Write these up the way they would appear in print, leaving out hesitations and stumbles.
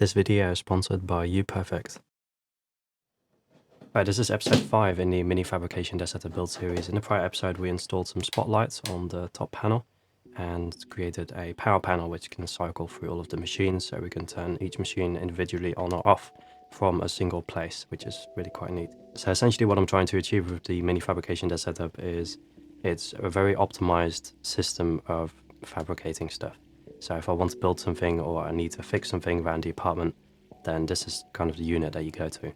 This video is sponsored by UPerfect. Right, this is episode 5 in the mini fabrication desk setup build series. In the prior episode we installed some spotlights on the top panel and created a power panel which can cycle through all of the machines, so we can turn each machine individually on or off from a single place, which is really quite neat. So essentially what I'm trying to achieve with the mini fabrication desk setup is it's a very optimized system of fabricating stuff. So if I want to build something or I need to fix something around the apartment, then this is kind of the unit that you go to.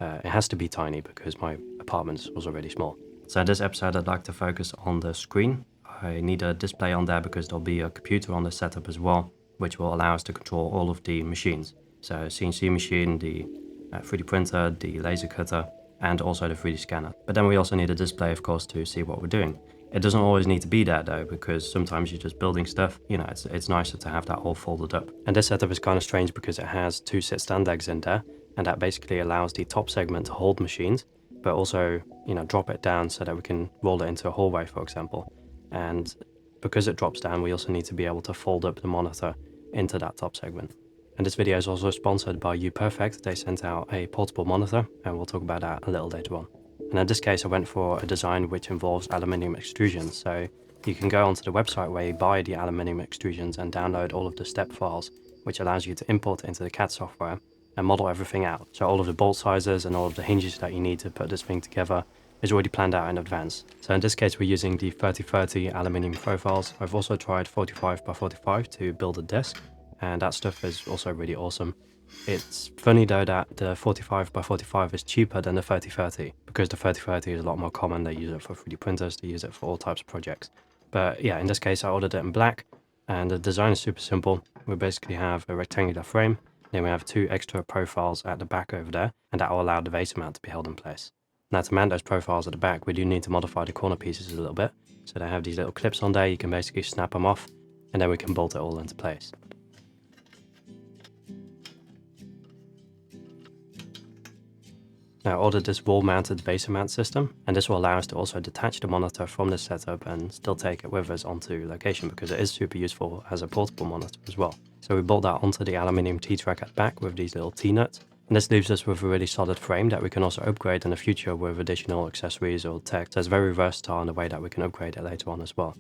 It has to be tiny because my apartment was already small. So in this episode I'd like to focus on the screen. I need a display on there because there'll be a computer on the setup as well, which will allow us to control all of the machines. So CNC machine, the 3D printer, the laser cutter, and also the 3D scanner. But then we also need a display, of course, to see what we're doing. It doesn't always need to be there though, because sometimes you're just building stuff. You know, it's nicer to have that all folded up. And this setup is kind of strange because it has two sit stand legs in there, and that basically allows the top segment to hold machines, but also, you know, drop it down so that we can roll it into a hallway, for example. And because it drops down, we also need to be able to fold up the monitor into that top segment. And this video is also sponsored by UPerfect. They sent out a portable monitor, and we'll talk about that a little later on. And in this case, I went for a design which involves aluminium extrusions. So you can go onto the website where you buy the aluminium extrusions and download all of the step files, which allows you to import it into the CAD software and model everything out. So all of the bolt sizes and all of the hinges that you need to put this thing together is already planned out in advance. So in this case, we're using the 3030 aluminium profiles. I've also tried 45 by 45 to build a desk, and that stuff is also really awesome. It's funny though that the 45 by 45 is cheaper than the 3030 because the 3030 is a lot more common. They use it for 3D printers, they use it for all types of projects. But yeah, in this case I ordered it in black, and the design is super simple. We basically have a rectangular frame, then we have two extra profiles at the back over there, and that will allow the base mount to be held in place. Now to mount those profiles at the back, we do need to modify the corner pieces a little bit. So they have these little clips on there, you can basically snap them off, and then we can bolt it all into place. Now I ordered this wall-mounted base mount system, and this will allow us to also detach the monitor from the setup and still take it with us onto location, because it is super useful as a portable monitor as well. So we bolt that onto the aluminium T-track at the back with these little T-nuts, and this leaves us with a really solid frame that we can also upgrade in the future with additional accessories or tech. So it's very versatile in the way that we can upgrade it later on as well.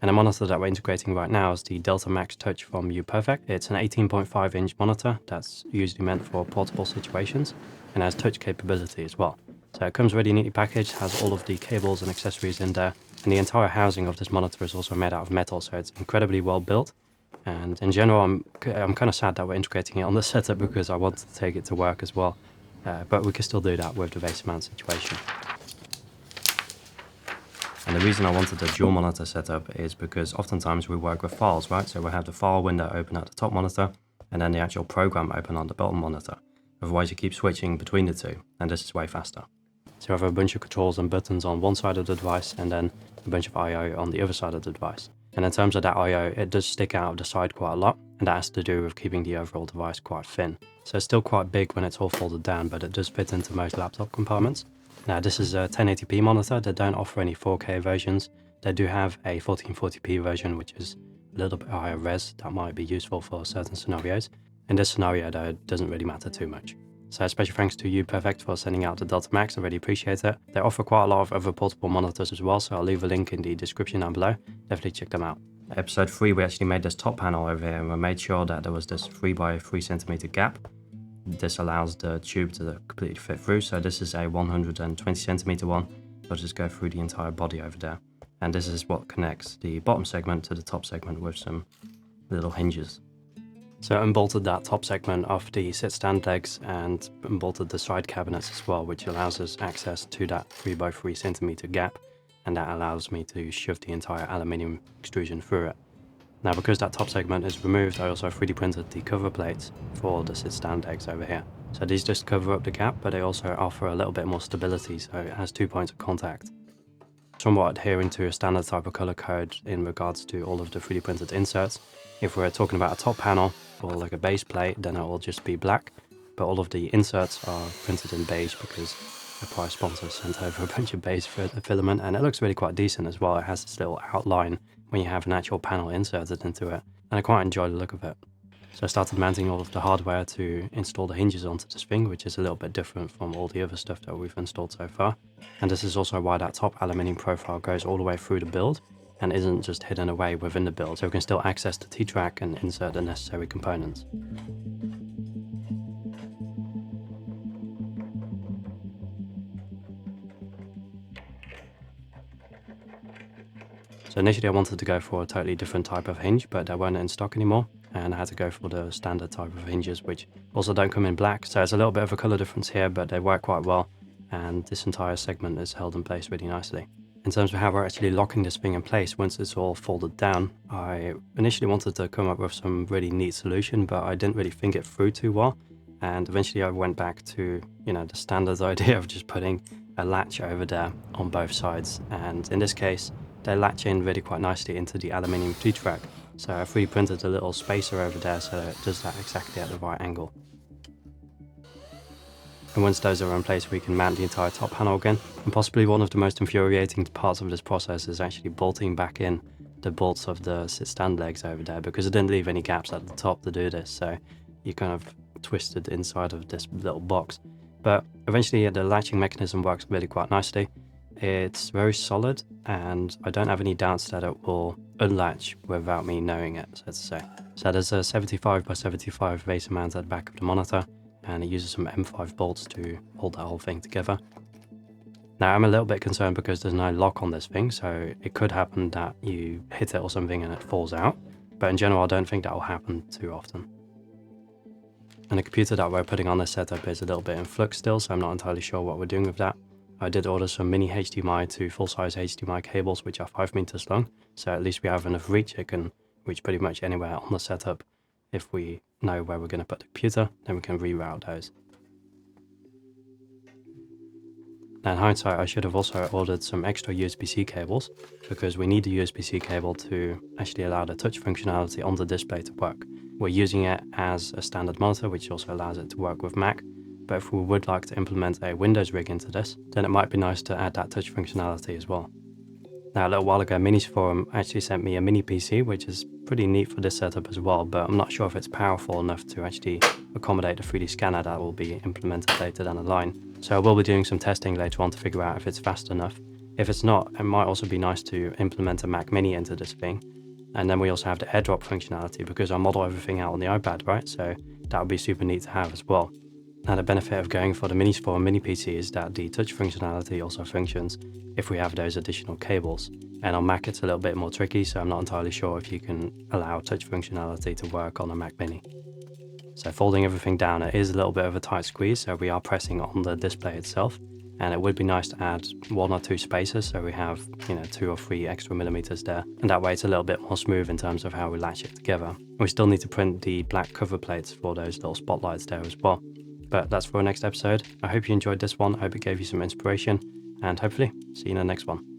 And the monitor that we're integrating right now is the Delta Max Touch from UPerfect. It's an 18.5 inch monitor that's usually meant for portable situations and has touch capability as well. So it comes really neatly packaged, has all of the cables and accessories in there, and the entire housing of this monitor is also made out of metal, so it's incredibly well built. And in general, I'm kind of sad that we're integrating it on the setup because I wanted to take it to work as well, but we can still do that with the base mount situation. And the reason I wanted a dual monitor setup is because oftentimes we work with files, right? So we have the file window open at the top monitor and then the actual program open on the bottom monitor. Otherwise you keep switching between the two, and this is way faster. So we have a bunch of controls and buttons on one side of the device and then a bunch of I/O on the other side of the device. And in terms of that I/O, it does stick out of the side quite a lot, and that has to do with keeping the overall device quite thin. So it's still quite big when it's all folded down, but it does fit into most laptop compartments. Now this is a 1080p monitor. They don't offer any 4K versions. They do have a 1440p version, which is a little bit higher res. That might be useful for certain scenarios. In this scenario though, it doesn't really matter too much. So special thanks to UPerfect for sending out the Delta Max, I really appreciate it. They offer quite a lot of other portable monitors as well, so I'll leave a link in the description down below. Definitely check them out. Episode 3 we actually made this top panel over here, and we made sure that there was this 3 by 3 centimeter gap. This allows the tube to completely fit through, so this is a 120 centimeter one. I'll just go through the entire body over there. And this is what connects the bottom segment to the top segment with some little hinges. So I unbolted that top segment off the sit stand legs and unbolted the side cabinets as well, which allows us access to that 3 by 3 centimeter gap, and that allows me to shove the entire aluminium extrusion through it. Now because that top segment is removed, I also 3D printed the cover plates for the sit stand legs over here. So these just cover up the gap, but they also offer a little bit more stability, so it has 2 points of contact. Somewhat adhering to a standard type of color code in regards to all of the 3D printed inserts. If we're talking about a top panel or like a base plate, then it will just be black, but all of the inserts are printed in beige because the prior sponsor sent over a bunch of beige filament, and it looks really quite decent as well. It has this little outline when you have an actual panel inserted into it, and I quite enjoy the look of it. So I started mounting all of the hardware to install the hinges onto this thing, which is a little bit different from all the other stuff that we've installed so far. And this is also why that top aluminium profile goes all the way through the build and isn't just hidden away within the build, so we can still access the T-track and insert the necessary components. So initially I wanted to go for a totally different type of hinge, but they weren't in stock anymore, and I had to go for the standard type of hinges, which also don't come in black. So it's a little bit of a color difference here, but they work quite well, and this entire segment is held in place really nicely. In terms of how we're actually locking this thing in place once it's all folded down, I initially wanted to come up with some really neat solution, but I didn't really think it through too well. And eventually I went back to, the standard idea of just putting a latch over there on both sides. And in this case, they latch in really quite nicely into the aluminium T-track. So I've 3D printed a little spacer over there so it does that exactly at the right angle. And once those are in place, we can mount the entire top panel again. And possibly one of the most infuriating parts of this process is actually bolting back in the bolts of the sit-stand legs over there, because it didn't leave any gaps at the top to do this. So you kind of twisted inside of this little box. But eventually the latching mechanism works really quite nicely. It's very solid, and I don't have any doubts that it will unlatch without me knowing it, so to say. So there's a 75 by 75 VESA mount at the back of the monitor, and it uses some M5 bolts to hold that whole thing together. Now I'm a little bit concerned because there's no lock on this thing, so it could happen that you hit it or something and it falls out, but in general I don't think that will happen too often. And the computer that we're putting on this setup is a little bit in flux still, so I'm not entirely sure what we're doing with that. I did order some mini HDMI to full-size HDMI cables, which are 5 meters long, so at least we have enough reach. It can reach pretty much anywhere on the setup. If we know where we're going to put the computer, then we can reroute those. Now in hindsight, I should have also ordered some extra USB-C cables, because we need the USB-C cable to actually allow the touch functionality on the display to work. We're using it as a standard monitor, which also allows it to work with Mac. But if we would like to implement a Windows rig into this, then it might be nice to add that touch functionality as well. Now a little while ago, Minis Forum actually sent me a mini PC, which is pretty neat for this setup as well, but I'm not sure if it's powerful enough to actually accommodate the 3D scanner that will be implemented later down the line. So I will be doing some testing later on to figure out if it's fast enough. If it's not, it might also be nice to implement a Mac Mini into this thing. And then we also have the AirDrop functionality, because I model everything out on the iPad, right? So that would be super neat to have as well. Now the benefit of going for the Minis Forum mini PC is that the touch functionality also functions if we have those additional cables. And on Mac it's a little bit more tricky, so I'm not entirely sure if you can allow touch functionality to work on a Mac Mini. So folding everything down, it is a little bit of a tight squeeze, so we are pressing on the display itself. And it would be nice to add 1 or 2 spacers, so we have 2 or 3 extra millimeters there, and that way it's a little bit more smooth in terms of how we latch it together. We still need to print the black cover plates for those little spotlights there as well. But that's for our next episode. I hope you enjoyed this one. I hope it gave you some inspiration, and hopefully see you in the next one.